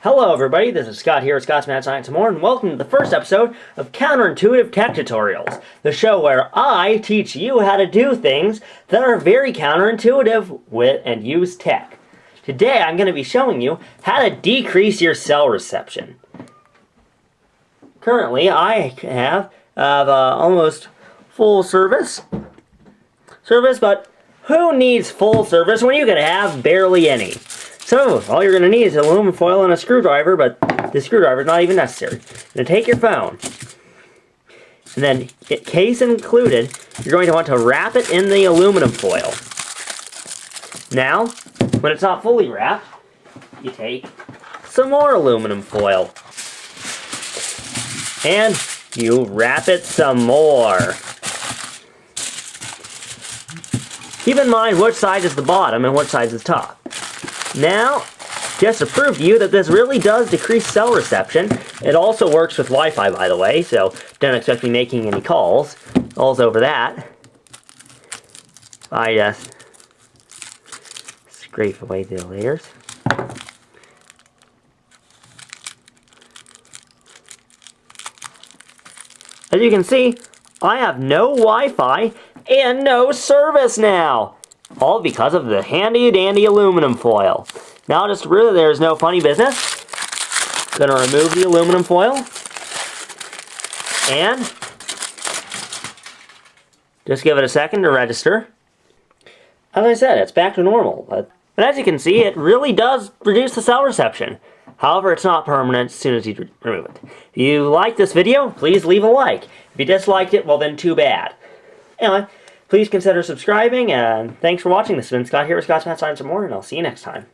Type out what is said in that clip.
Hello everybody, this is Scott here at Scott's Mad Science and More, and welcome to the first episode of Counterintuitive Tech Tutorials, the show where I teach you how to do things that are very counterintuitive and use tech. Today I'm going to be showing you how to decrease your cell reception. Currently I have almost full service, but who needs full service when you can have barely any? So, all you're going to need is aluminum foil and a screwdriver, but the screwdriver is not even necessary. You're going to take your phone, and then, case included, you're going to want to wrap it in the aluminum foil. Now, when it's not fully wrapped, you take some more aluminum foil, and you wrap it some more. Keep in mind which side is the bottom and which side is the top. Now, just to prove to you that this really does decrease cell reception, it also works with Wi-Fi, by the way, so don't expect me making any calls. All's over that. I just scrape away the layers. As you can see, I have no Wi-Fi and no service now. All because of the handy-dandy aluminum foil. Now, just really, there's no funny business. Gonna remove the aluminum foil. And just give it a second to register. As I said, it's back to normal. But as you can see, it really does reduce the cell reception. However, it's not permanent as soon as you remove it. If you like this video, please leave a like. If you disliked it, well then too bad. Anyway, please consider subscribing, and thanks for watching. This has been Scott here with Scott's Mad Science and More, and I'll see you next time.